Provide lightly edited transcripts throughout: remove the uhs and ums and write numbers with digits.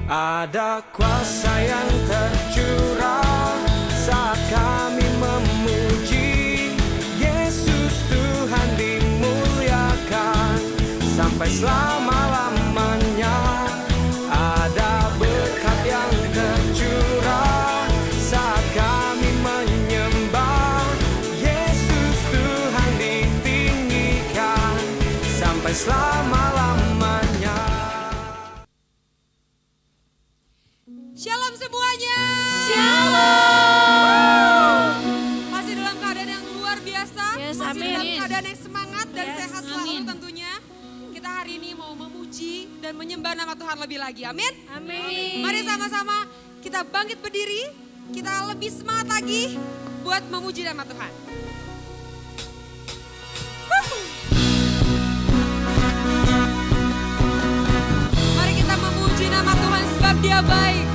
Ada kuasa yang tercurah saat kami memuji Yesus. Tuhan dimuliakan sampai selama-lamanya. Ada berkat yang tercurah saat kami menyembah Yesus. Tuhan ditinggikan sampai selama-lamanya. Shalom semuanya. Shalom. Masih dalam keadaan yang luar biasa. Yes, masih amin. dalam keadaan yang semangat dan Yes, sehat selalu amin. tentunya. Kita hari ini mau memuji dan menyembah nama Tuhan lebih lagi. Amin. Amin. Mari sama-sama kita bangkit berdiri. Kita lebih semangat lagi buat memuji nama Tuhan. Mari kita memuji nama Tuhan sebab Dia baik.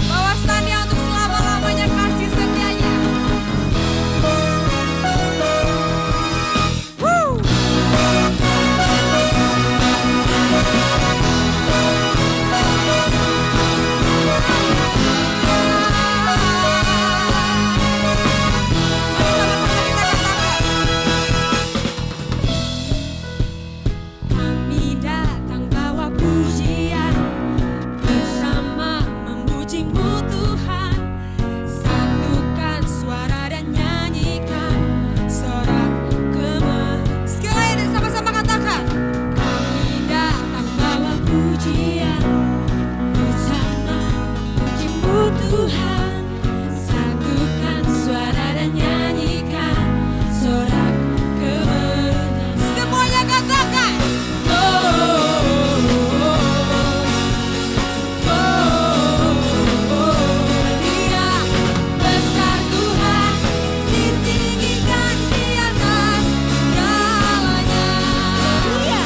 Bahwasannya untuk selama-lamanya kasih setianya. Sama-sama kita katakan. Kami datang bawa pujian, bersama memuji-Mu Tuhan. Satukan suara dan nyanyikan sorak kemenangan. Sekali lagi sama-sama katakan. Kami datang bawa pujian, bersama memuji-Mu Tuhan. Satukan suara dan nyanyikan sorak kemenangan. Semuanya katakan. Dia besar Tuhan, ditinggikan di atas segalanya. Dia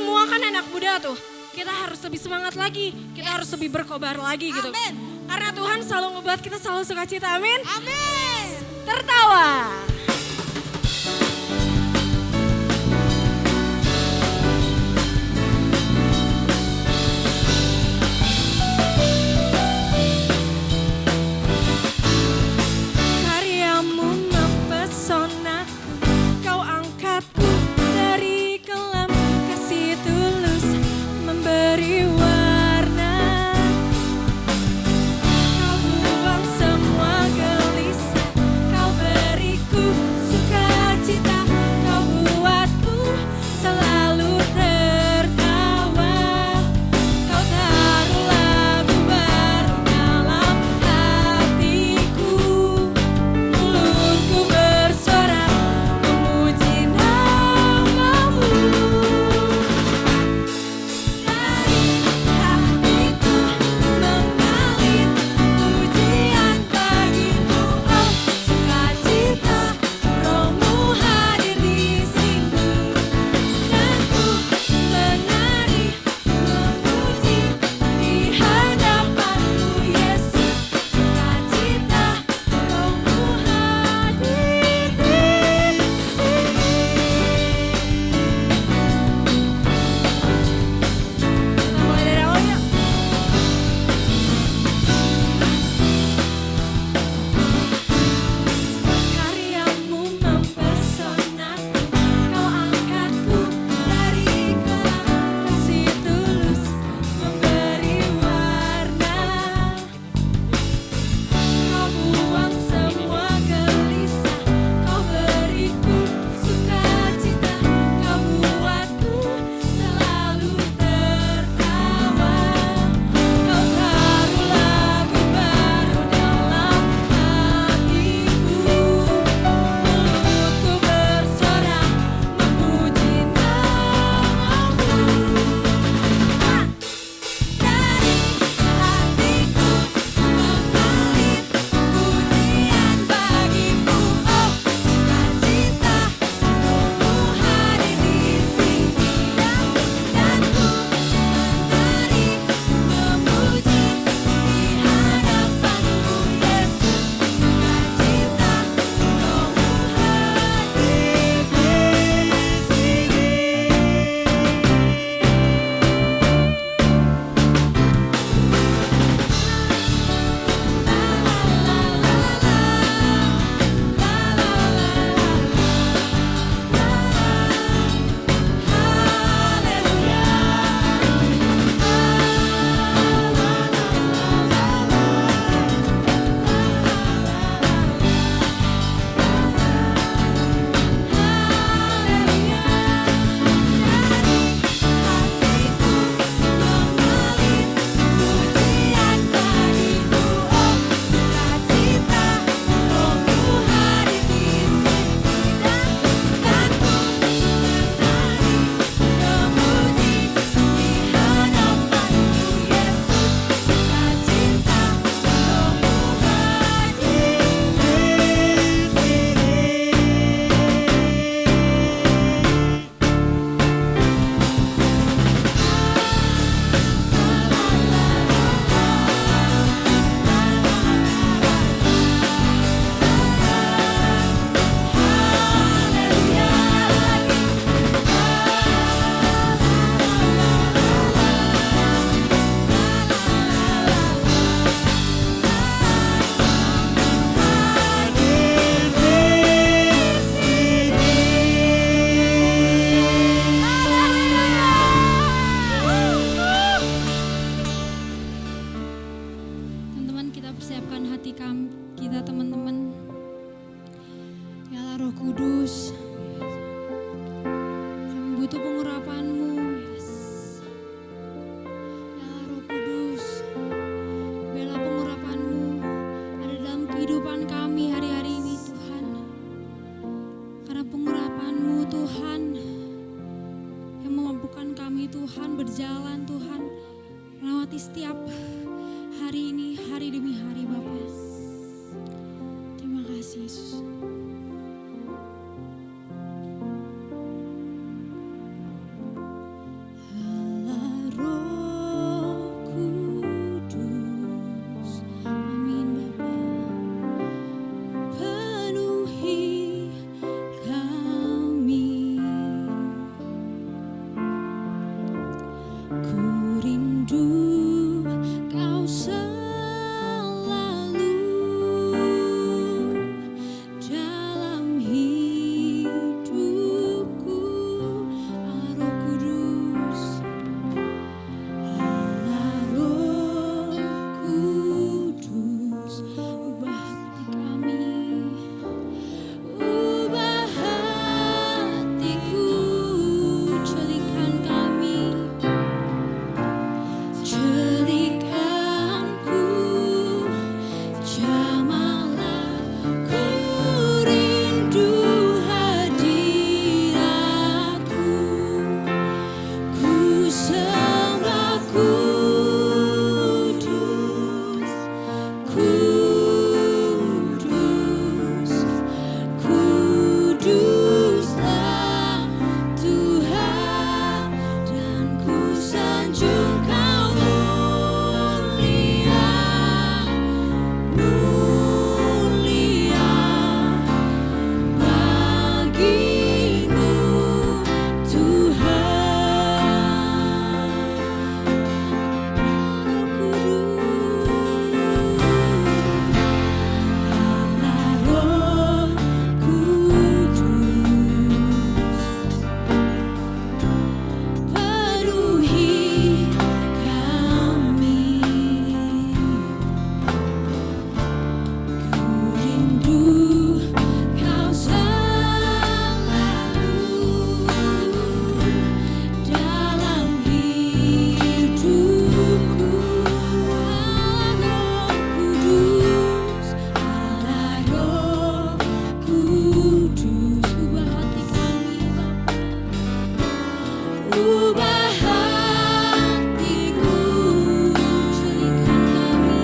semua kan anak muda tuh. Kita harus lebih semangat lagi, kita harus lebih berkobar lagi gitu. Amin. Karena Tuhan selalu membuat kita selalu sukacita, amin. Amin. Tertawa. Karyamu mempesonaku, kau angkatku dari kelam, kasih tulus memberi warna. Kau buang semua gelisah, kau beriku sukacita, kau buatku selalu tertawa. Kau taruh lagu baru dalam hatiku, mulutku bersorak memuji namamu. Dari hatiku mengalir pujian bagimu, oh sukacita, Rohmu hadir di sini. Dan ku menari memuji di hadapanmu, Yesus, sukacita, Rohmu hadir di sini. Kita mulai dari awal yuk. Karyamu mempesonaku, kau angkatku dari kelam, kasih tulus memberi warna. Kau buang semua gelisah, kau beriku sukacita, kau buatku selalu tertawa. Kau taruh lagu baru dalam hatiku, mulutku bersorak memuji namamu. Dari hatiku mengalir pujian bagimu, oh sukacita, Rohmu hadir di sini. Dan ku menari memuji di hadapanmu, Yesus, sukacita, Rohmu hadir di Teman-teman, kita persiapkan hati kita teman-teman. Ya Allah Roh Kudus, kami butuh pengurapan-Mu. Ya Allah Roh Kudus, biarlah pengurapan-Mu ada dalam kehidupan kami hari-hari ini Tuhan. Karena pengurapan-Mu Tuhan yang memampukan kami Tuhan berjalan Tuhan, melewati setiap hari ini, hari demi hari Bapa. Terima kasih Yesus. Ku rindu Kau selalu dalam hidupku, Allah Roh Kudus, Allah Roh Kudus, ubah hati kami, ubah hatiku, celikan kami, celikanku, jamahlah, ku rindu hadiratmu, ku sembah kudus, kudus, kuduslah Tuhan, dan ku sanjung Kau mulia, mulia bagimu Tuhan. Allah Roh Kudus, penuhi kami, ku rindu Kau selalu dalam hidupku, Allah Kudus, Allah Roh Kudus, ubah hati kami Bapa, ubah hatiku, celikan kami,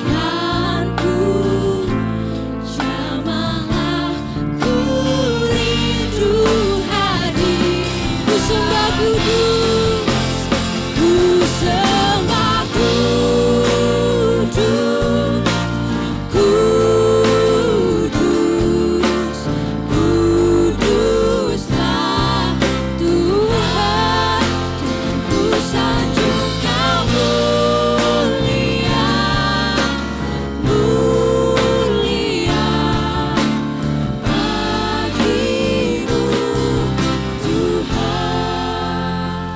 celikanku, jamahlah, ku rindu hadir, ku sembah kudus, ku sembah kudus, kudus, kuduslah Tuhan, dan ku sanjung Kau mulia, mulia bagimu Tuhan.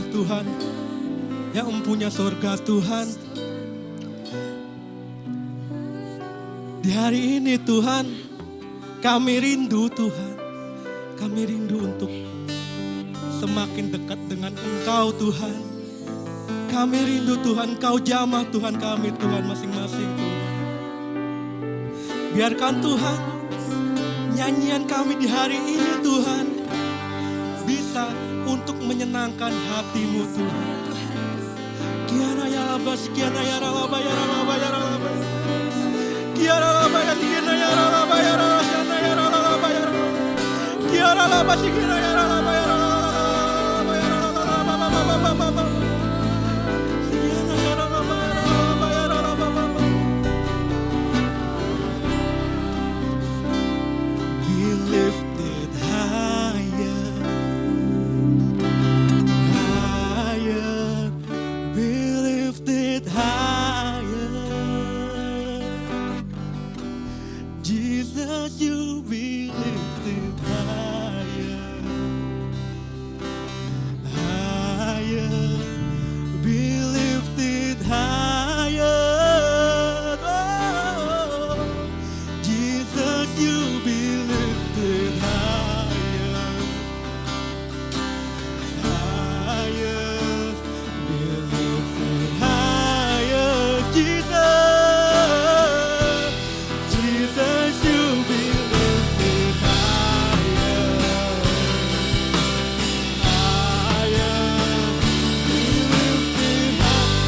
Engkau Tuhan yang mempunyai surga Tuhan. Di hari ini Tuhan, kami rindu Tuhan. Kami rindu untuk semakin dekat dengan Engkau Tuhan. Kami rindu Tuhan, Engkau jamah Tuhan kami Tuhan masing-masing Tuhan. Biarkan Tuhan, nyanyian kami di hari ini Tuhan bisa untuk menyenangkan hati-Mu Tuhan. Kiana ya labas, kiana ya ralaba ya ralaba ya ralaba. Kiana laba ya kiana ya ralaba ya ralaba ya ralaba ya ralaba. Kiana laba kiana ya ralaba ya ralaba ya ralaba. Kiana ya ralaba ya ralaba ya ralaba. Be lifted higher, higher. Be lifted higher. Jesus, you be lifted higher, higher. Be lifted higher. Oh, Jesus, you be lifted higher, higher. Be lifted higher, Jesus. Jesus, you be lifted higher, higher. Be lifted high,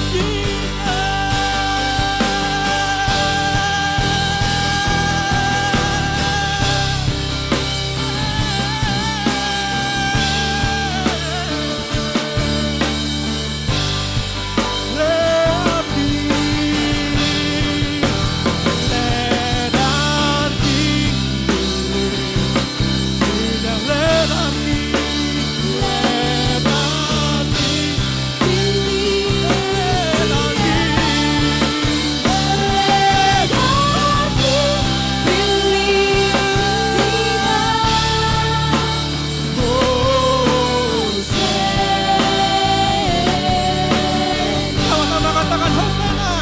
sama-sama katakan Hosana.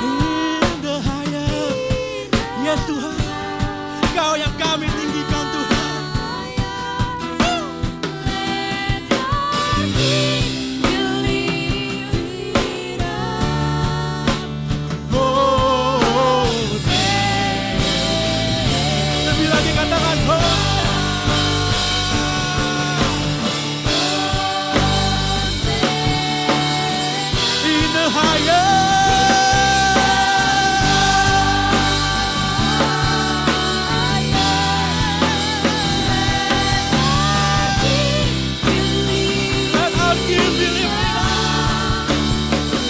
In the higher. Yes Tuhan, Kau yang kami tinggikan Tuhan. Lebih lagi katakan in the higher. Let our King be lifted up.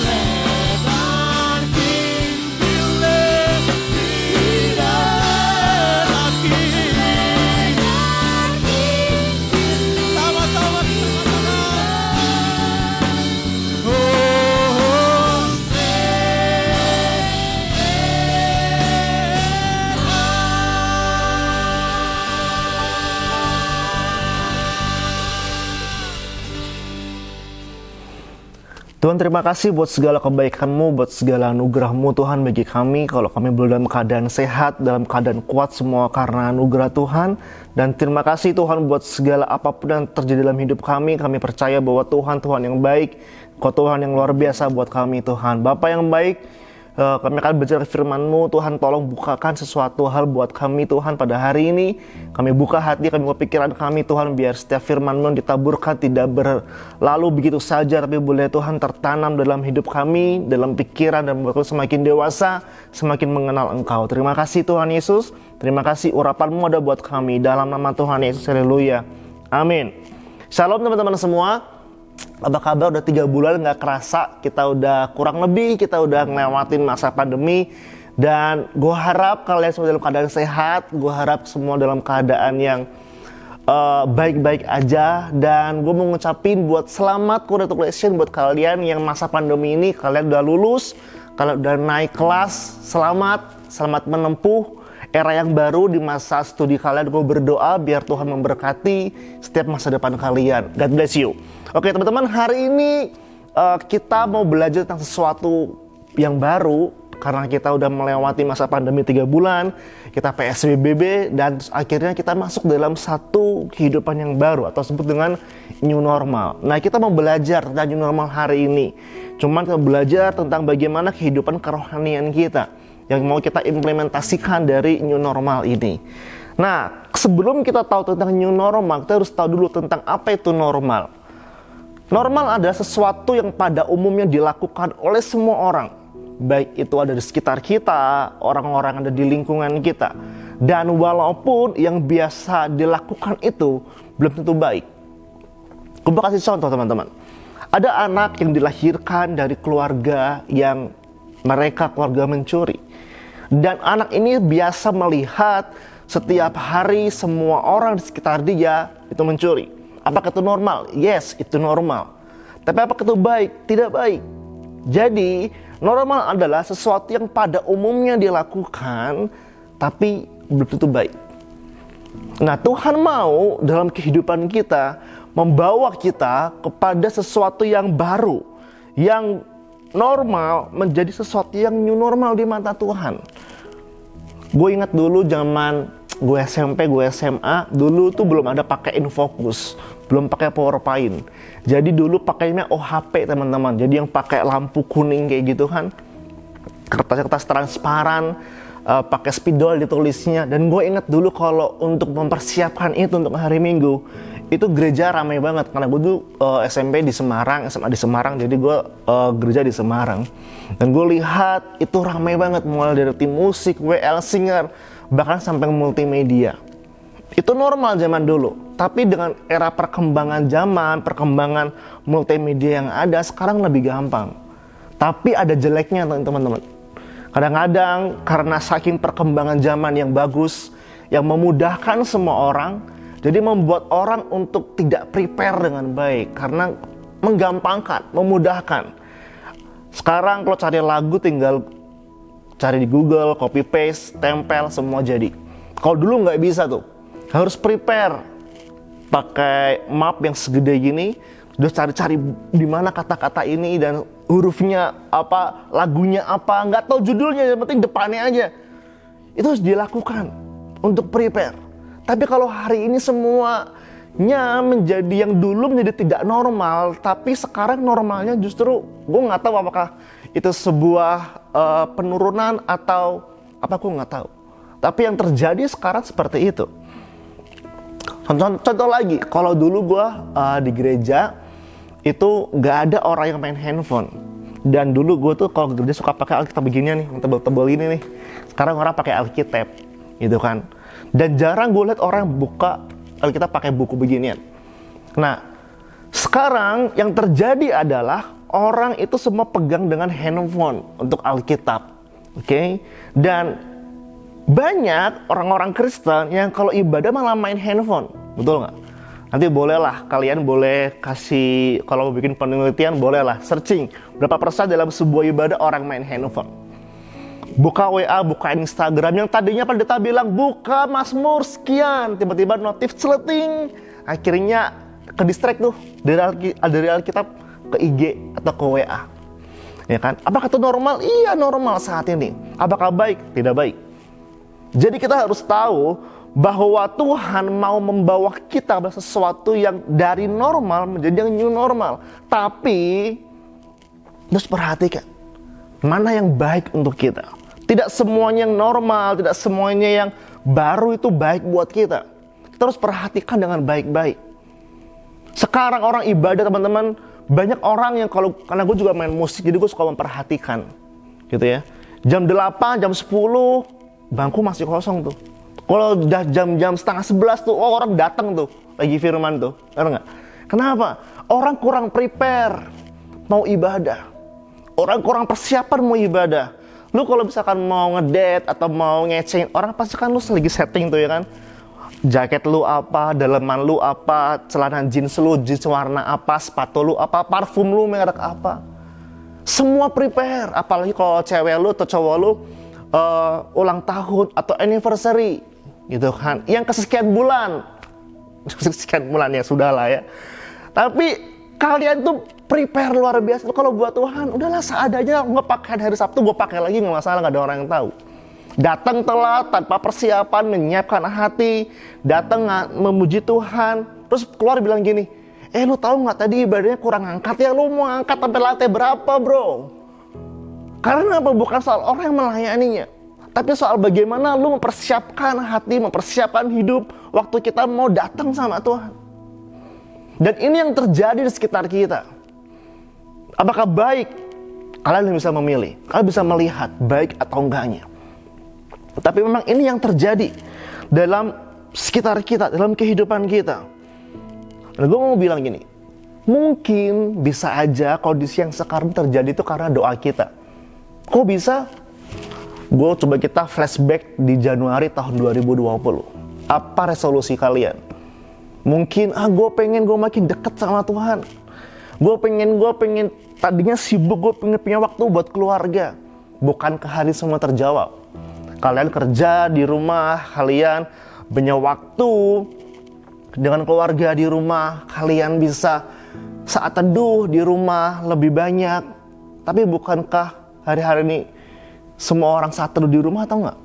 Let our King be lifted up. Let our King. Sama-sama kita katakan. Tuhan, terima kasih buat segala kebaikan-Mu, buat segala anugerah-Mu Tuhan bagi kami. Kalau kami belum dalam keadaan sehat, dalam keadaan kuat, semua karena anugerah Tuhan. Dan terima kasih Tuhan buat segala apapun yang terjadi dalam hidup kami. Kami percaya bahwa Tuhan yang baik, Kau Tuhan yang luar biasa buat kami Tuhan. Bapa yang baik, kami akan belajar firman-Mu Tuhan. Tolong bukakan sesuatu hal buat kami Tuhan pada hari ini. Kami buka hati, kami buka pikiran kami Tuhan. Biar setiap firman-Mu ditaburkan tidak berlalu begitu saja, tapi boleh Tuhan tertanam dalam hidup kami, dalam pikiran, dan membuat kami semakin dewasa, semakin mengenal Engkau. Terima kasih Tuhan Yesus. Terima kasih urapan-Mu ada buat kami. Dalam nama Tuhan Yesus, haleluya, amin. Shalom teman-teman semua. Apa kabar? Udah 3 bulan gak kerasa, kita udah kurang lebih, kita udah ngelewatin masa pandemi. Dan gue harap kalian semua dalam keadaan sehat, gue harap semua dalam keadaan yang baik-baik aja. Dan gue mau ngucapin buat selamat, congratulations buat kalian yang masa pandemi ini, kalian udah lulus, kalian udah naik kelas, selamat menempuh era yang baru di masa studi kalian. Gue berdoa biar Tuhan memberkati setiap masa depan kalian. God bless you. Oke teman-teman, hari ini kita mau belajar tentang sesuatu yang baru. Karena kita udah melewati masa pandemi 3 bulan, kita PSBB, dan akhirnya kita masuk dalam satu kehidupan yang baru atau sebut dengan new normal. Nah, kita mau belajar tentang new normal hari ini. Cuman kita belajar tentang bagaimana kehidupan kerohanian kita yang mau kita implementasikan dari new normal ini. Nah, sebelum kita tahu tentang new normal, kita harus tahu dulu tentang apa itu normal. Normal adalah sesuatu yang pada umumnya dilakukan oleh semua orang. Baik itu ada di sekitar kita, orang-orang ada di lingkungan kita. Dan walaupun yang biasa dilakukan itu belum tentu baik. Gue kasih contoh teman-teman. Ada anak yang dilahirkan dari keluarga yang mereka keluarga mencuri. Dan anak ini biasa melihat setiap hari semua orang di sekitar dia itu mencuri. Apakah itu normal? Yes, itu normal. Tapi apakah itu baik? Tidak baik. Jadi normal adalah sesuatu yang pada umumnya dilakukan tapi belum tentu baik. Nah, Tuhan mau dalam kehidupan kita membawa kita kepada sesuatu yang baru, yang normal menjadi sesuatu yang new normal di mata Tuhan. Gue ingat dulu zaman gue SMP, gue SMA, dulu tuh belum ada pakai InFocus, belum pakai PowerPoint. Jadi dulu pakainya OHP teman-teman. Jadi yang pakai lampu kuning kayak gitu kan, kertas-kertas transparan, pakai spidol ditulisnya. Dan gue ingat dulu kalau untuk mempersiapkan itu untuk hari Minggu, itu gereja ramai banget. Karena gue dulu SMP di Semarang, SMA di Semarang, jadi gue gereja di Semarang. Dan gue lihat itu ramai banget, mulai dari tim musik, WL Singer, bahkan sampai multimedia. Itu normal zaman dulu. Tapi dengan era perkembangan zaman, perkembangan multimedia yang ada, sekarang lebih gampang. Tapi ada jeleknya teman-teman. Kadang-kadang karena saking perkembangan zaman yang bagus, yang memudahkan semua orang, jadi membuat orang untuk tidak prepare dengan baik. Karena menggampangkan, memudahkan. Sekarang kalau cari lagu tinggal cari di Google, copy paste, tempel, semua jadi. Kalau dulu nggak bisa tuh, harus prepare, pakai map yang segede gini, terus cari-cari di mana kata-kata ini dan hurufnya apa, lagunya apa, nggak tahu judulnya, yang penting depannya aja. Itu harus dilakukan untuk prepare. Tapi kalau hari ini semuanya menjadi yang dulu menjadi tidak normal, tapi sekarang normalnya justru gue nggak tahu apakah itu sebuah penurunan atau apa, gue nggak tahu. Tapi yang terjadi sekarang seperti itu. Contoh lagi, kalau dulu gue di gereja itu nggak ada orang yang main handphone. Dan dulu gue tuh kalau ke gereja suka pakai Alkitab beginian nih, yang tebel-tebel ini nih. Sekarang orang pakai Alkitab, gitu kan. Dan jarang gue lihat orang buka Alkitab pakai buku beginian. Nah, sekarang yang terjadi adalah orang itu semua pegang dengan handphone untuk Alkitab, oke? Dan banyak orang-orang Kristen yang kalau ibadah malah main handphone, betul nggak? Nanti bolehlah kalian boleh kasih, kalau bikin penelitian bolehlah searching berapa persen dalam sebuah ibadah orang main handphone. Buka WA, buka Instagram, yang tadinya pendeta bilang buka Mazmur sekian, tiba-tiba notif celeting, akhirnya ke distract tuh dari Alkitab ke IG atau ke WA, ya kan? Apakah itu normal? Iya, normal saat ini. Apakah baik? Tidak baik. Jadi kita harus tahu bahwa Tuhan mau membawa kita ke sesuatu yang dari normal menjadi yang new normal. Tapi terus perhatikan mana yang baik untuk kita. Tidak semuanya yang normal, tidak semuanya yang baru itu baik buat kita. Kita harus perhatikan dengan baik-baik. Sekarang orang ibadah teman-teman, banyak orang yang karena gue juga main musik, jadi gue suka memperhatikan gitu ya. Jam 8, jam 10 bangku masih kosong tuh. Kalau udah jam-jam setengah 11 tuh, orang datang tuh lagi firman tuh, nggak? Kenapa? Orang kurang prepare mau ibadah. Orang kurang persiapan mau ibadah. Lu kalau misalkan mau ngedate atau mau ngecehin orang, pasti kan lu lagi setting tuh ya kan. Jaket lu apa, daleman lu apa, celana jeans warna apa, sepatu lu apa, parfum lu merek apa. Semua prepare, apalagi kalau cewek lu atau cowok lu ulang tahun atau anniversary gitu kan, yang kesekian bulan sekian bulan ya sudahlah ya. Tapi kalian tuh prepare luar biasa. Kalau buat Tuhan, udahlah seadanya, gue pakai hari Sabtu, gue pakai lagi nggak masalah, nggak ada orang yang tahu. Datang telat tanpa persiapan, menyiapkan hati, datang memuji Tuhan, terus keluar bilang gini, lu tahu nggak tadi ibadahnya kurang angkat ya, lu mau angkat sampai lantai berapa bro? Karena apa? Bukan soal orang yang melayaninya, tapi soal bagaimana lu mempersiapkan hati, mempersiapkan hidup waktu kita mau datang sama Tuhan. Dan ini yang terjadi di sekitar kita. Apakah baik? Kalian bisa memilih, kalian bisa melihat baik atau enggaknya. Tapi memang ini yang terjadi dalam sekitar kita, dalam kehidupan kita. Dan gue mau bilang gini, mungkin bisa aja kondisi yang sekarang terjadi itu karena doa kita. Kok bisa? Gue coba kita flashback di Januari tahun 2020. Apa resolusi kalian? Mungkin, gue makin dekat sama Tuhan. Gue pengen tadinya sibuk, gue pengen punya waktu buat keluarga. Bukankah hari semua terjawab? Kalian kerja di rumah, kalian punya waktu dengan keluarga di rumah, kalian bisa saat teduh di rumah lebih banyak. Tapi bukankah hari-hari ini semua orang saat teduh di rumah atau enggak?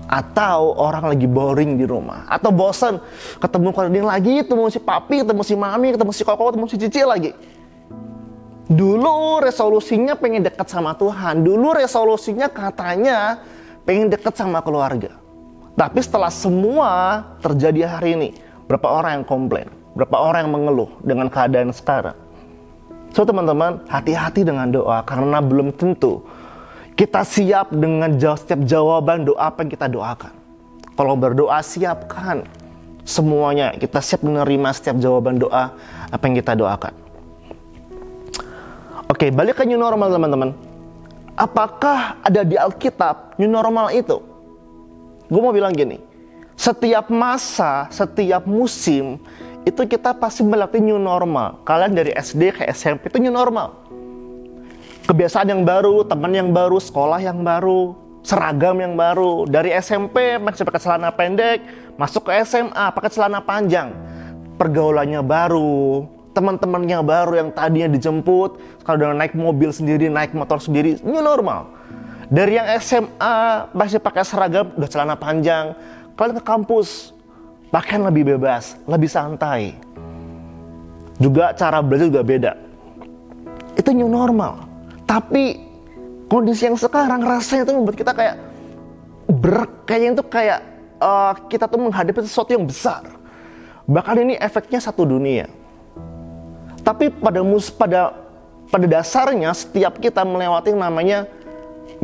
Atau orang lagi boring di rumah, atau bosan ketemu keluarga lagi, ketemu si papi, ketemu si mami, ketemu si koko, ketemu si cici lagi. Dulu resolusinya pengen dekat sama Tuhan, dulu resolusinya katanya pengen dekat sama keluarga. Tapi setelah semua terjadi hari ini, berapa orang yang komplain, berapa orang yang mengeluh dengan keadaan sekarang. So teman-teman, hati-hati dengan doa, karena belum tentu kita siap dengan setiap jawaban doa apa yang kita doakan. Kalau berdoa, siapkan semuanya. Kita siap menerima setiap jawaban doa apa yang kita doakan. Oke, balik ke new normal teman-teman. Apakah ada di Alkitab new normal itu? Gue mau bilang gini, setiap masa, setiap musim, itu kita pasti melatih new normal. Kalian dari SD ke SMP itu new normal. Kebiasaan yang baru, teman yang baru, sekolah yang baru, seragam yang baru. Dari SMP masih pakai celana pendek, masuk ke SMA pakai celana panjang. Pergaulannya baru, teman-temannya baru yang tadinya dijemput, sekarang udah naik mobil sendiri, naik motor sendiri, new normal. Dari yang SMA masih pakai seragam, udah celana panjang, kalian ke kampus, pakaian lebih bebas, lebih santai. Juga cara belajar juga beda. Itu new normal. Tapi kondisi yang sekarang rasanya itu membuat kita kayak kayaknya itu kayak kita tuh menghadapi sesuatu yang besar. Bahkan ini efeknya satu dunia. Tapi pada dasarnya setiap kita melewati namanya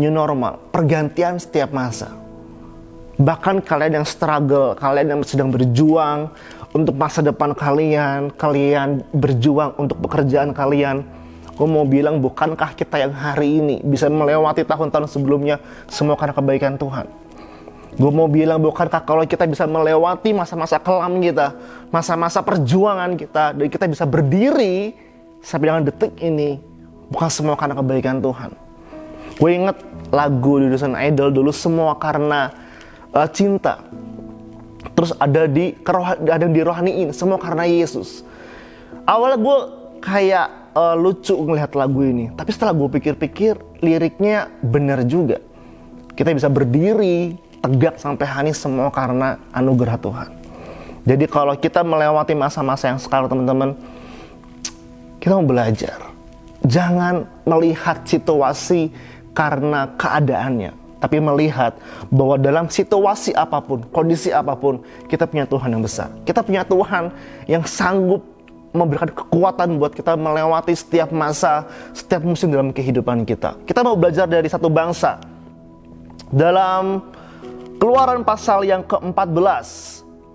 new normal, pergantian setiap masa. Bahkan kalian yang struggle, kalian yang sedang berjuang untuk masa depan kalian berjuang untuk pekerjaan kalian. Gue mau bilang, bukankah kita yang hari ini bisa melewati tahun-tahun sebelumnya semua karena kebaikan Tuhan? Gue mau bilang, bukankah kalau kita bisa melewati masa-masa kelam kita, masa-masa perjuangan kita, dan kita bisa berdiri sampai dengan detik ini, bukan semua karena kebaikan Tuhan. Gue inget lagu di Dusun Idol dulu, semua karena cinta. Terus ada di rohaniin, semua karena Yesus. Awalnya gue kayak lucu ngelihat lagu ini, tapi setelah gue pikir-pikir, liriknya benar juga. Kita bisa berdiri tegak sampai hari ini semua karena anugerah Tuhan. Jadi kalau kita melewati masa-masa yang sekarang teman-teman, kita mau belajar. Jangan melihat situasi karena keadaannya, tapi melihat bahwa dalam situasi apapun, kondisi apapun, kita punya Tuhan yang besar. Kita punya Tuhan yang sanggup memberikan kekuatan buat kita melewati setiap masa, setiap musim dalam kehidupan kita. Kita mau belajar dari satu bangsa. Dalam Keluaran pasal yang ke-14,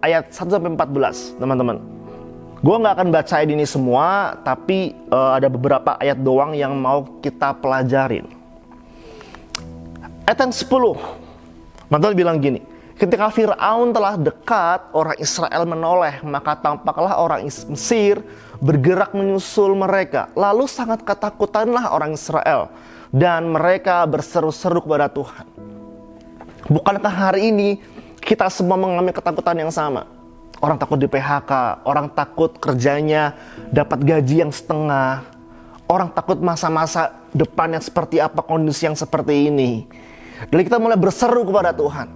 ayat 1-14, teman-teman. Gue gak akan bacain ini semua, tapi ada beberapa ayat doang yang mau kita pelajarin. Ayat yang 10, Mantul bilang gini, ketika Fir'aun telah dekat, orang Israel menoleh, maka tampaklah orang Mesir bergerak menyusul mereka. Lalu sangat ketakutanlah orang Israel, dan mereka berseru-seru kepada Tuhan. Bukankah hari ini kita semua mengalami ketakutan yang sama? Orang takut di PHK, orang takut kerjanya dapat gaji yang setengah, orang takut masa-masa depan yang seperti apa, kondisi yang seperti ini. Dan kita mulai berseru kepada Tuhan.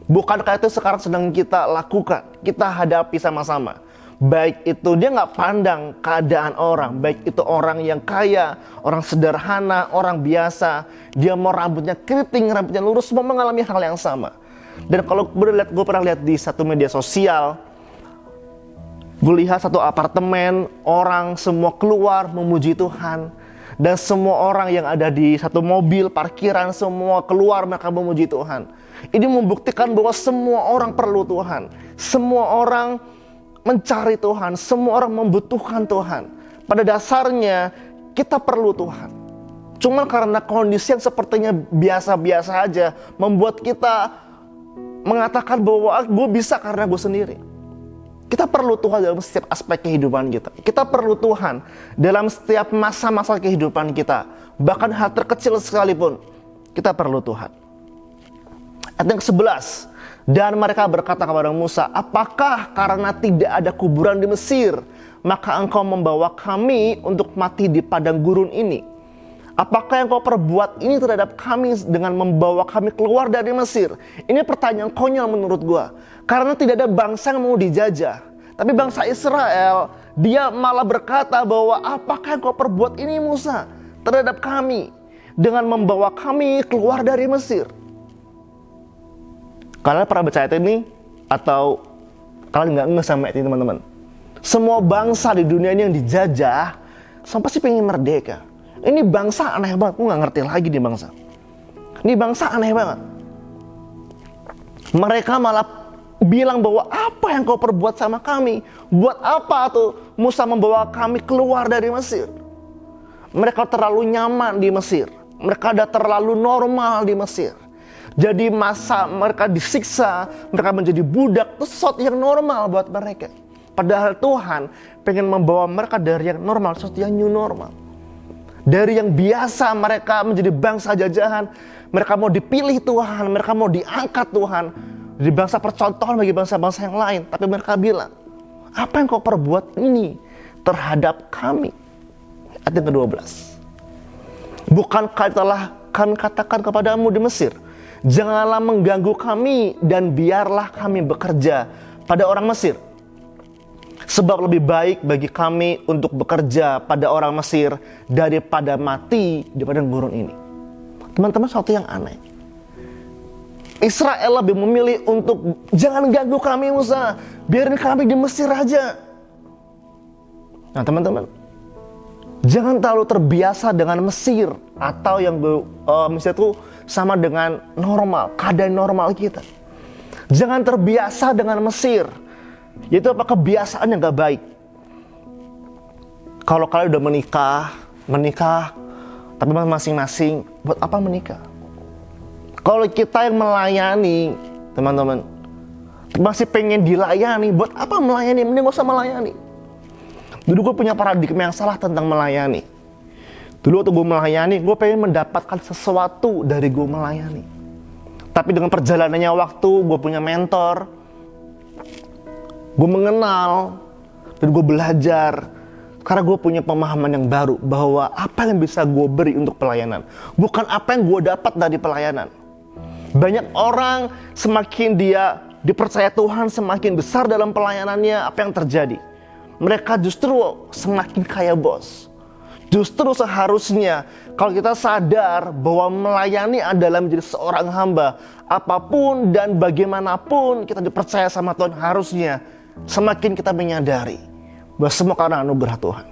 Bukankah itu sekarang sedang kita lakukan, kita hadapi sama-sama? Baik itu dia nggak pandang keadaan orang, baik itu orang yang kaya, orang sederhana, orang biasa, dia mau rambutnya keriting, rambutnya lurus, semua mengalami hal yang sama. Dan kalau gue pernah lihat di satu media sosial, gue lihat satu apartemen, orang semua keluar memuji Tuhan. Dan semua orang yang ada di satu mobil, parkiran, semua keluar mereka memuji Tuhan. Ini membuktikan bahwa semua orang perlu Tuhan. Semua orang mencari Tuhan, semua orang membutuhkan Tuhan. Pada dasarnya kita perlu Tuhan. Cuma karena kondisi yang sepertinya biasa-biasa aja membuat kita mengatakan bahwa gue bisa karena gue sendiri. Kita perlu Tuhan dalam setiap aspek kehidupan kita. Kita perlu Tuhan dalam setiap masa-masa kehidupan kita. Bahkan hal terkecil sekalipun kita perlu Tuhan. Ayat yang ke-11. Dan mereka berkata kepada Musa, apakah karena tidak ada kuburan di Mesir, maka engkau membawa kami untuk mati di padang gurun ini? Apakah yang kau perbuat ini terhadap kami dengan membawa kami keluar dari Mesir? Ini pertanyaan konyol menurut gua. Karena tidak ada bangsa yang mau dijajah. Tapi bangsa Israel, dia malah berkata bahwa apakah yang kau perbuat ini Musa terhadap kami dengan membawa kami keluar dari Mesir? Kalian pernah baca ayat ini? Atau kalian nggak ngeh sama ayat ini teman-teman? Semua bangsa di dunia ini yang dijajah, sampai pasti pengen merdeka. Ini bangsa aneh banget, gue nggak ngerti lagi nih bangsa. Ini bangsa aneh banget. Mereka malah bilang bahwa apa yang kau perbuat sama kami? Buat apa tuh Musa membawa kami keluar dari Mesir? Mereka terlalu nyaman di Mesir. Mereka udah terlalu normal di Mesir. Jadi masa mereka disiksa, mereka menjadi budak, itu sesuatu yang normal buat mereka. Padahal Tuhan pengen membawa mereka dari yang normal, sesuatu yang new normal. Dari yang biasa mereka menjadi bangsa jajahan, mereka mau dipilih Tuhan, mereka mau diangkat Tuhan, jadi bangsa percontohan bagi bangsa-bangsa yang lain. Tapi mereka bilang, apa yang kau perbuat ini terhadap kami? Ayat yang ke-12. Bukankah telah kami katakan kepadamu di Mesir, janganlah mengganggu kami dan biarlah kami bekerja pada orang Mesir. Sebab lebih baik bagi kami untuk bekerja pada orang Mesir daripada mati di padang gurun ini. Teman-teman, sesuatu yang aneh. Israel lebih memilih untuk jangan ganggu kami Musa, biarin kami di Mesir aja. Nah teman-teman, jangan terlalu terbiasa dengan Mesir atau yang Mesir itu sama dengan normal, keadaan normal kita. Jangan terbiasa dengan Mesir. Itu apa kebiasaan yang gak baik. Kalau kalian udah menikah, tapi masing-masing buat apa menikah? Kalau kita yang melayani, teman-teman, masih pengen dilayani, buat apa melayani? Mending gak usah melayani. Dulu gue punya paradigma yang salah tentang melayani. Dulu waktu gue melayani, gue pengen mendapatkan sesuatu dari gue melayani. Tapi dengan perjalanannya waktu, gue punya mentor, gue mengenal, dan gue belajar. Karena gue punya pemahaman yang baru bahwa apa yang bisa gue beri untuk pelayanan, bukan apa yang gue dapat dari pelayanan. Banyak orang semakin dia dipercaya Tuhan, semakin besar dalam pelayanannya, apa yang terjadi? Mereka justru semakin kaya bos. Justru seharusnya kalau kita sadar bahwa melayani adalah menjadi seorang hamba, apapun dan bagaimanapun kita dipercaya sama Tuhan, harusnya semakin kita menyadari bahwa semua karena anugerah Tuhan.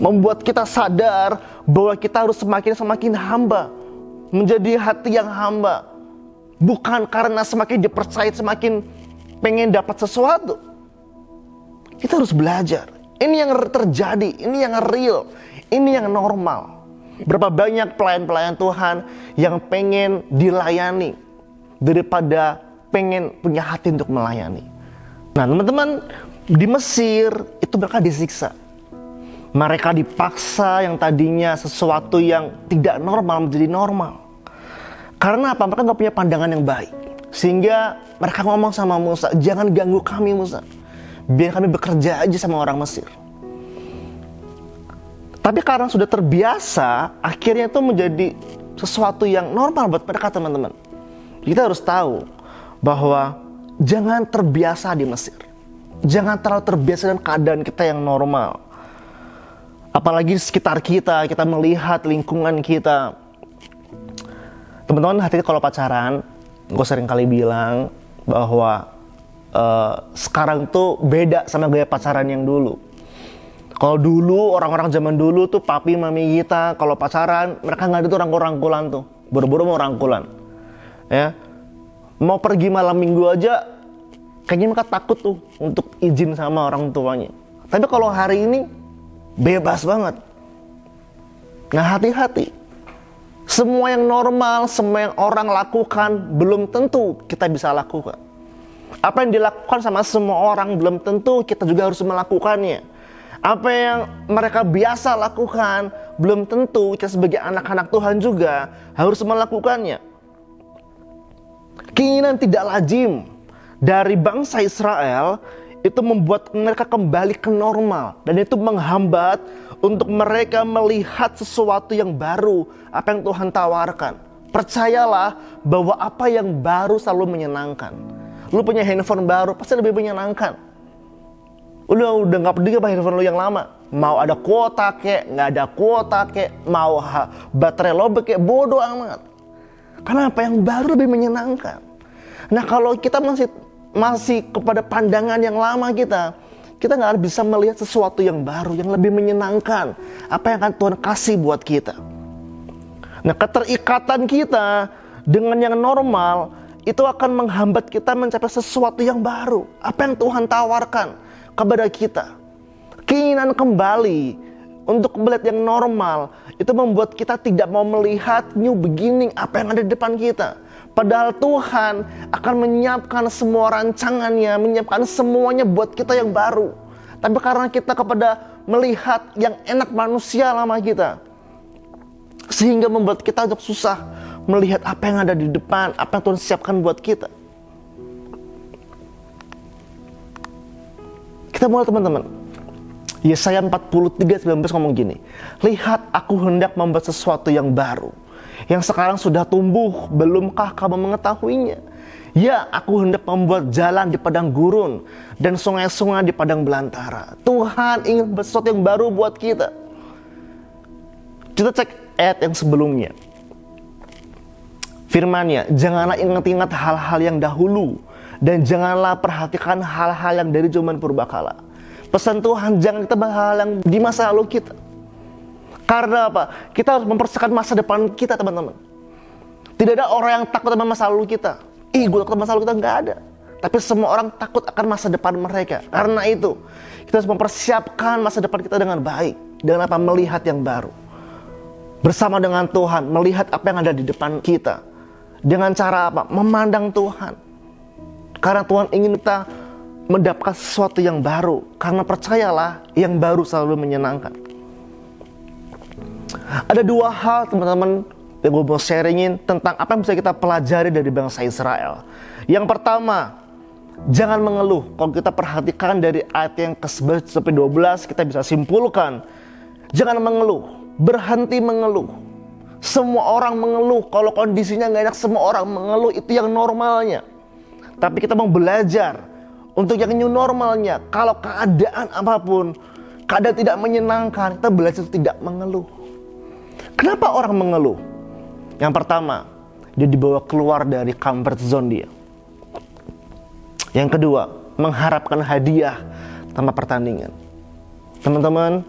Membuat kita sadar bahwa kita harus semakin hamba, menjadi hati yang hamba. Bukan karena semakin dipercaya, semakin pengen dapat sesuatu. Kita harus belajar. Ini yang terjadi, ini yang real, ini yang normal. Berapa banyak pelayan-pelayan Tuhan yang pengen dilayani daripada pengen punya hati untuk melayani. Nah teman-teman, di Mesir itu mereka disiksa. Mereka dipaksa yang tadinya sesuatu yang tidak normal menjadi normal. Karena apa? Mereka nggak punya pandangan yang baik. Sehingga mereka ngomong sama Musa, jangan ganggu kami Musa. Biar kami bekerja aja sama orang Mesir. Tapi karena sudah terbiasa, akhirnya itu menjadi sesuatu yang normal buat mereka teman-teman. Kita harus tahu bahwa jangan terbiasa di Mesir. Jangan terlalu terbiasa dengan keadaan kita yang normal. Apalagi sekitar kita melihat lingkungan kita. Teman-teman, hati-hati kalau pacaran. Gue sering kali bilang bahwa sekarang tuh beda sama gaya pacaran yang dulu. Kalau dulu, orang-orang zaman dulu tuh papi mami kita kalau pacaran, mereka nggak ada tuh rangkul-rangkulan tuh. Buru-buru mau rangkulan. Ya. Mau pergi malam minggu aja, kayaknya mereka takut tuh untuk izin sama orang tuanya. Tapi kalau hari ini, bebas banget. Nah, hati-hati. Semua yang normal, semua yang orang lakukan, belum tentu kita bisa lakukan. Apa yang dilakukan sama semua orang, belum tentu kita juga harus melakukannya. Apa yang mereka biasa lakukan, belum tentu kita sebagai anak-anak Tuhan juga harus melakukannya. Keinginan tidak lazim dari bangsa Israel itu membuat mereka kembali ke normal. Dan itu menghambat untuk mereka melihat sesuatu yang baru, apa yang Tuhan tawarkan. Percayalah bahwa apa yang baru selalu menyenangkan. Lu punya handphone baru pasti lebih menyenangkan. Udah gak peduli apa handphone lu yang lama. Mau ada kuota kek, gak ada kuota kek, mau baterai lobek kek, bodoh amat. Karena apa yang baru lebih menyenangkan. Nah, kalau kita masih kepada pandangan yang lama kita gak bisa melihat sesuatu yang baru, yang lebih menyenangkan. Apa yang akan Tuhan kasih buat kita. Nah, keterikatan kita dengan yang normal itu akan menghambat kita mencapai sesuatu yang baru. Apa yang Tuhan tawarkan kepada kita. Keinginan kembali untuk melihat yang normal itu membuat kita tidak mau melihat new beginning, apa yang ada di depan kita. Padahal Tuhan akan menyiapkan semua rancangannya, menyiapkan semuanya buat kita yang baru. Tapi karena kita kepada melihat yang enak manusia lama kita, sehingga membuat kita agak susah melihat apa yang ada di depan, apa yang Tuhan siapkan buat kita. Kita mulai teman-teman. Yesaya 43:19 ngomong gini, lihat aku hendak membuat sesuatu yang baru, yang sekarang sudah tumbuh, belumkah kamu mengetahuinya? Ya, aku hendak membuat jalan di padang gurun dan sungai-sungai di padang belantara. Tuhan ingin membuat sesuatu yang baru buat kita. Kita cek ayat yang sebelumnya. Firman-Nya, janganlah ingat-ingat hal-hal yang dahulu, dan janganlah perhatikan hal-hal yang dari zaman purbakala. Pesan Tuhan, jangan kita bahas hal yang di masa lalu kita. Karena apa? Kita harus mempersiapkan masa depan kita, teman-teman. Tidak ada orang yang takut sama masa lalu kita. Gue takut sama masa lalu kita, nggak ada. Tapi semua orang takut akan masa depan mereka. Karena itu, kita harus mempersiapkan masa depan kita dengan baik. Dengan apa? Melihat yang baru. Bersama dengan Tuhan, melihat apa yang ada di depan kita. Dengan cara apa? Memandang Tuhan. Karena Tuhan ingin kita mendapatkan sesuatu yang baru. Karena percayalah, yang baru selalu menyenangkan. Ada dua hal teman-teman yang gue mau sharingin tentang apa yang bisa kita pelajari dari bangsa Israel. Yang pertama, jangan mengeluh. Kalau kita perhatikan dari ayat yang ke-11 sampai 12, kita bisa simpulkan, jangan mengeluh, berhenti mengeluh. Semua orang mengeluh, kalau kondisinya gak enak, semua orang mengeluh, itu yang normalnya. Tapi kita mau belajar untuk yang new normalnya. Kalau keadaan apapun, keadaan tidak menyenangkan, kita belajar tidak mengeluh. Kenapa orang mengeluh? Yang pertama, dia dibawa keluar dari comfort zone dia. Yang kedua, mengharapkan hadiah tanpa pertandingan. Teman-teman,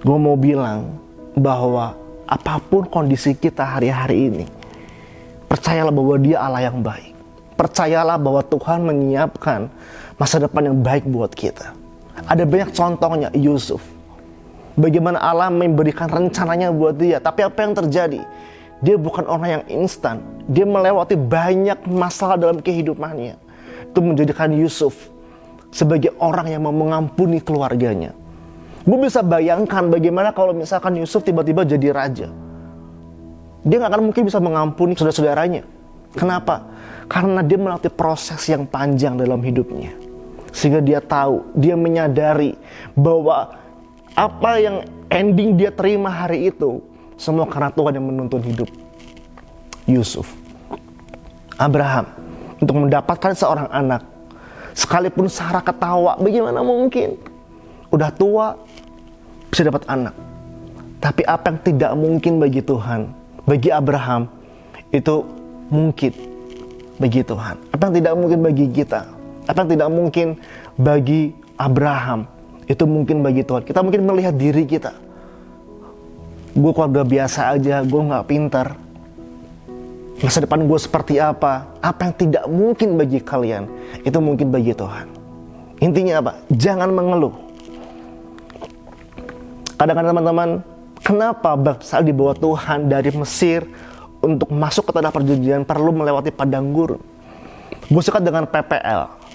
gue mau bilang bahwa apapun kondisi kita hari-hari ini, percayalah bahwa Dia Allah yang baik. Percayalah bahwa Tuhan menyiapkan masa depan yang baik buat kita. Ada banyak contohnya, Yusuf. Bagaimana Allah memberikan rencananya buat dia. Tapi apa yang terjadi? Dia bukan orang yang instan. Dia melewati banyak masalah dalam kehidupannya. Itu menjadikan Yusuf sebagai orang yang mau mengampuni keluarganya. Gue bisa bayangkan bagaimana kalau misalkan Yusuf tiba-tiba jadi raja. Dia gak akan mungkin bisa mengampuni saudara-saudaranya. Kenapa? Karena dia melewati proses yang panjang dalam hidupnya. Sehingga dia tahu, dia menyadari bahwa apa yang ending dia terima hari itu semua karena Tuhan yang menuntun hidup Yusuf. Abraham untuk mendapatkan seorang anak, sekalipun Sarah ketawa, bagaimana mungkin? Udah tua bisa dapat anak. Tapi apa yang tidak mungkin bagi Tuhan, bagi Abraham, itu mungkin bagi Tuhan. Apa yang tidak mungkin bagi kita, apa yang tidak mungkin bagi Abraham, itu mungkin bagi Tuhan. Kita mungkin melihat diri kita, gue keluarga biasa aja, gue gak pintar, masa depan gue seperti apa yang tidak mungkin bagi kalian, itu mungkin bagi Tuhan. Intinya apa? Jangan mengeluh. Kadang-kadang teman-teman, kenapa bangsa di bawah Tuhan dari Mesir untuk masuk ke tanah perjanjian perlu melewati padang gurun? Gue suka dengan PPL.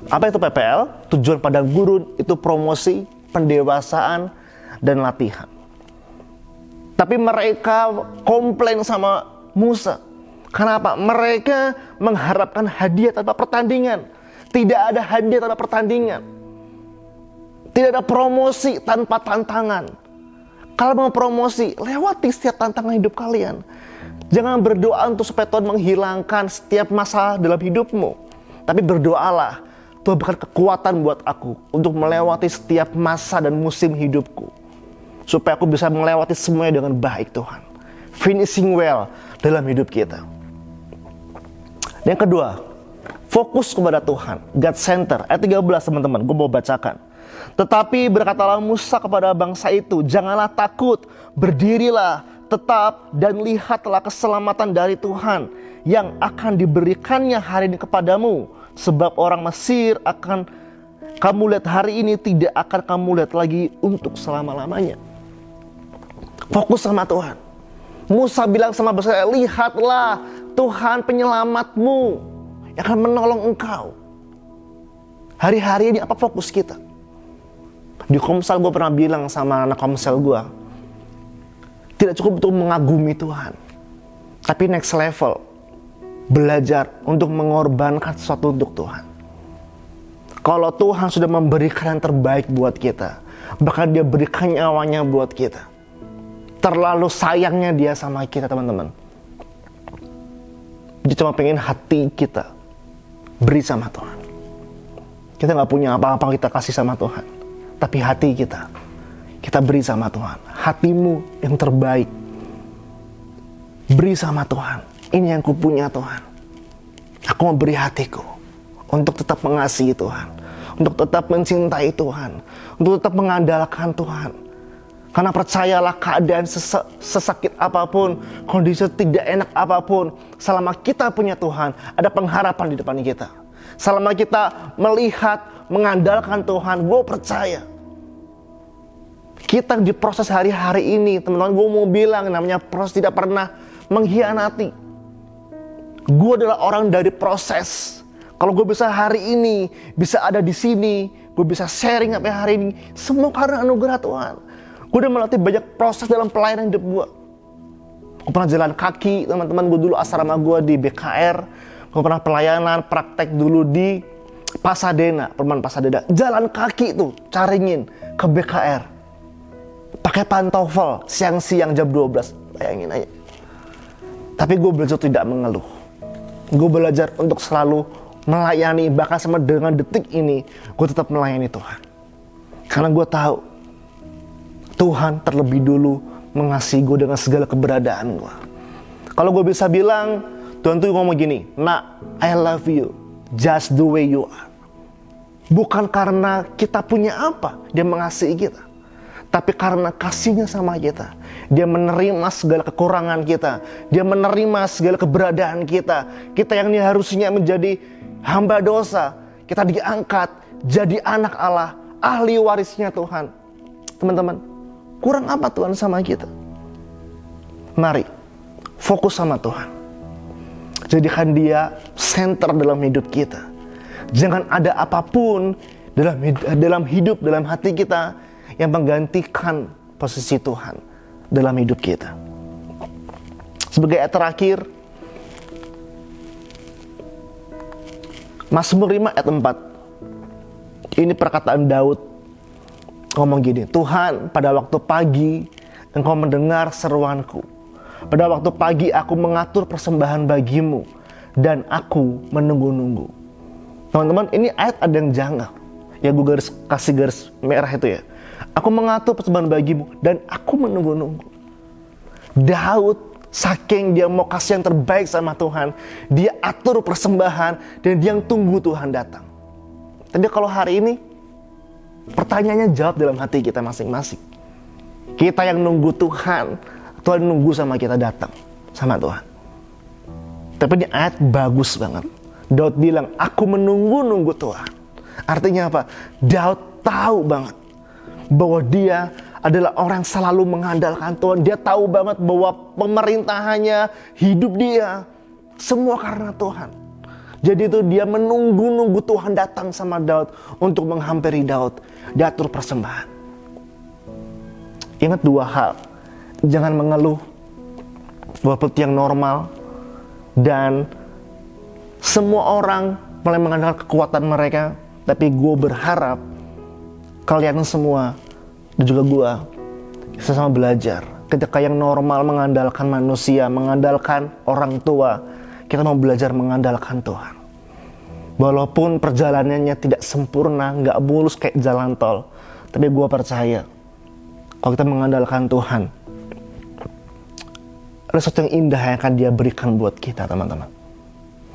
Apa itu PPL? Tujuan padang gurun itu promosi, pendewasaan, dan latihan. Tapi mereka komplain sama Musa. Kenapa? Mereka mengharapkan hadiah tanpa pertandingan. Tidak ada hadiah tanpa pertandingan. Tidak ada promosi tanpa tantangan. Kalau mau promosi, lewati setiap tantangan hidup kalian. Jangan berdoa untuk supaya Tuhan menghilangkan setiap masalah dalam hidupmu. Tapi berdoalah, Tuhan berikan kekuatan buat aku untuk melewati setiap masa dan musim hidupku. Supaya aku bisa melewati semuanya dengan baik Tuhan. Finishing well dalam hidup kita. Yang kedua, fokus kepada Tuhan. God center. Ayat 13 teman-teman, gue mau bacakan. Tetapi berkatalah Musa kepada bangsa itu, janganlah takut, berdirilah, tetap dan lihatlah keselamatan dari Tuhan yang akan diberikannya hari ini kepadamu. Sebab orang Mesir akan kamu lihat hari ini, tidak akan kamu lihat lagi untuk selama-lamanya. Fokus sama Tuhan. Musa bilang sama bangsa, lihatlah Tuhan penyelamatmu yang akan menolong engkau. Hari-hari ini apa fokus kita? Di Komsel gue pernah bilang sama anak Komsel gue, tidak cukup untuk mengagumi Tuhan, tapi next level, belajar untuk mengorbankan sesuatu untuk Tuhan. Kalau Tuhan sudah memberikan yang terbaik buat kita, bahkan dia berikan nyawanya buat kita, terlalu sayangnya dia sama kita teman-teman. Dia cuma pengen hati kita beri sama Tuhan. Kita gak punya apa-apa kita kasih sama Tuhan, tapi hati kita beri sama Tuhan. Hatimu yang terbaik beri sama Tuhan. Ini yang kupunya Tuhan. Aku mau beri hatiku untuk tetap mengasihi Tuhan, untuk tetap mencintai Tuhan, untuk tetap mengandalkan Tuhan. Karena percayalah, keadaan sesakit apapun, kondisi tidak enak apapun, selama kita punya Tuhan, ada pengharapan di depan kita. Selama kita melihat, mengandalkan Tuhan, gue percaya kita di proses hari-hari ini, teman-teman, gue mau bilang namanya proses tidak pernah mengkhianati. Gue adalah orang dari proses. Kalau gue bisa hari ini, bisa ada di sini, gue bisa sharing sampai hari ini, semua karena anugerah Tuhan. Gue udah melatih banyak proses dalam pelayanan hidup gue. Gue pernah jalan kaki, teman-teman, gue dulu asrama gue di BKR. Gue pernah pelayanan, praktek dulu di Pasadena, Perumahan Pasadena. Jalan kaki tuh, caringin ke BKR. Pakai pantofel, siang-siang jam 12. Bayangin aja. Tapi gue belajar tidak mengeluh. Gue belajar untuk selalu melayani, bahkan sama dengan detik ini, gue tetap melayani Tuhan. Karena gue tahu, Tuhan terlebih dulu mengasihi gue dengan segala keberadaan gue. Kalau gue bisa bilang, Tuhan tuh ngomong gini, "Nak, I love you just the way you are." Bukan karena kita punya apa, dia mengasihi kita. Tapi karena kasihnya sama kita. Dia menerima segala kekurangan kita. Dia menerima segala keberadaan kita. Kita yang ini harusnya menjadi hamba dosa. Kita diangkat jadi anak Allah, ahli warisnya Tuhan. Teman-teman, kurang apa Tuhan sama kita? Mari, fokus sama Tuhan. Jadikan dia center dalam hidup kita. Jangan ada apapun dalam hidup, dalam hati kita yang menggantikan posisi Tuhan dalam hidup kita. Sebagai ayat terakhir, Mazmur 5 ayat 4. Ini perkataan Daud, ngomong gini, Tuhan, pada waktu pagi Engkau mendengar seruanku. Pada waktu pagi aku mengatur persembahan bagimu, dan aku menunggu-nunggu. Teman-teman, ini ayat ada yang janggal. Ya, gue kasih garis merah itu ya. Aku mengatur persembahan bagimu, dan aku menunggu-nunggu. Daud, saking dia mau kasih yang terbaik sama Tuhan, dia atur persembahan, dan dia yang tunggu Tuhan datang. Tapi kalau hari ini, pertanyaannya jawab dalam hati kita masing-masing. Kita yang nunggu Tuhan, Tuhan nunggu sama kita datang sama Tuhan. Tapi ini ayat bagus banget. Daud bilang, aku menunggu-nunggu Tuhan. Artinya apa? Daud tahu banget bahwa dia adalah orang yang selalu mengandalkan Tuhan. Dia tahu banget bahwa pemerintahannya, hidup dia, semua karena Tuhan. Jadi itu dia menunggu-nunggu Tuhan datang sama Daud untuk menghampiri Daud. Diatur persembahan. Ingat dua hal. Jangan mengeluh bahwa seperti yang normal. Dan semua orang mulai mengandalkan kekuatan mereka. Tapi gue berharap kalian semua dan juga gue sama belajar. Ketika yang normal mengandalkan manusia, mengandalkan orang tua, kita mau belajar mengandalkan Tuhan. Walaupun perjalanannya tidak sempurna, gak mulus kayak jalan tol, tapi gue percaya kalau kita mengandalkan Tuhan, ada sesuatu yang indah yang akan Dia berikan buat kita, teman-teman.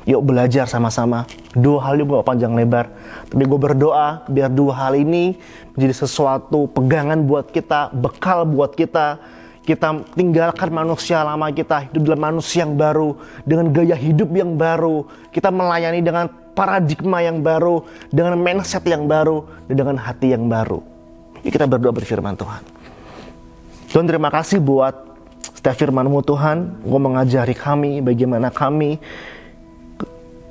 Yuk belajar sama-sama. Dua hal ini gue panjang lebar, tapi gue berdoa biar dua hal ini menjadi sesuatu pegangan buat kita, bekal buat kita. Kita tinggalkan manusia lama kita, hidup dalam manusia yang baru, dengan gaya hidup yang baru. Kita melayani dengan paradigma yang baru, dengan mindset yang baru, dan dengan hati yang baru. Yuk kita berdoa berfirman Tuhan. Tuhan, terima kasih buat setiap firman-Mu Tuhan. Engkau mengajari kami bagaimana kami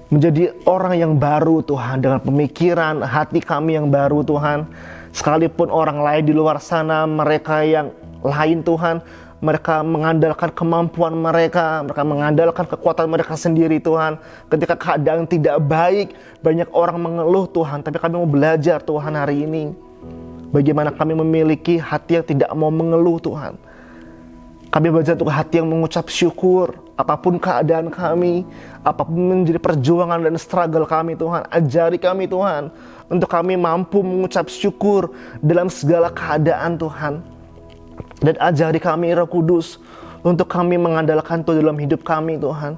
menjadi orang yang baru Tuhan, dengan pemikiran hati kami yang baru Tuhan. Sekalipun orang lain di luar sana, mereka yang lain Tuhan, mereka mengandalkan kemampuan mereka mengandalkan kekuatan mereka sendiri Tuhan. Ketika keadaan tidak baik, banyak orang mengeluh Tuhan, tapi kami mau belajar Tuhan hari ini bagaimana kami memiliki hati yang tidak mau mengeluh Tuhan. Kami belajar untuk hati yang mengucap syukur apapun keadaan kami, apapun menjadi perjuangan dan struggle kami Tuhan. Ajari kami Tuhan untuk kami mampu mengucap syukur dalam segala keadaan Tuhan. Dan ajari kami Roh Kudus untuk kami mengandalkan Tuhan dalam hidup kami Tuhan.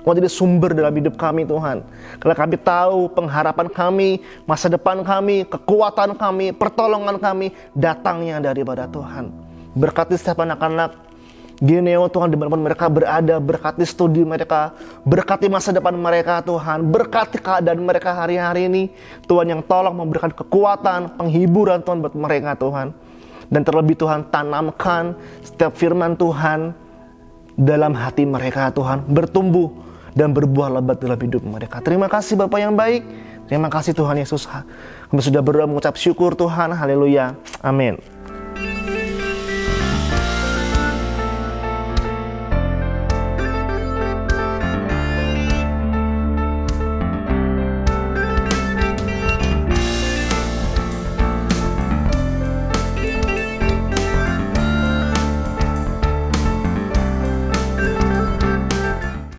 Mau jadi sumber dalam hidup kami Tuhan. Karena kami tahu pengharapan kami, masa depan kami, kekuatan kami, pertolongan kami datangnya daripada Tuhan. Berkati setiap anak-anak Geneo Tuhan, dimanapun mereka berada. Berkati studi mereka, berkati masa depan mereka Tuhan. Berkati keadaan mereka hari-hari ini Tuhan, yang tolong memberikan kekuatan, penghiburan Tuhan buat mereka Tuhan. Dan terlebih Tuhan, tanamkan setiap firman Tuhan dalam hati mereka Tuhan, bertumbuh dan berbuah lebat dalam hidup mereka. Terima kasih Bapa yang baik. Terima kasih Tuhan Yesus. Kami sudah berdoa mengucap syukur Tuhan. Haleluya. Amin.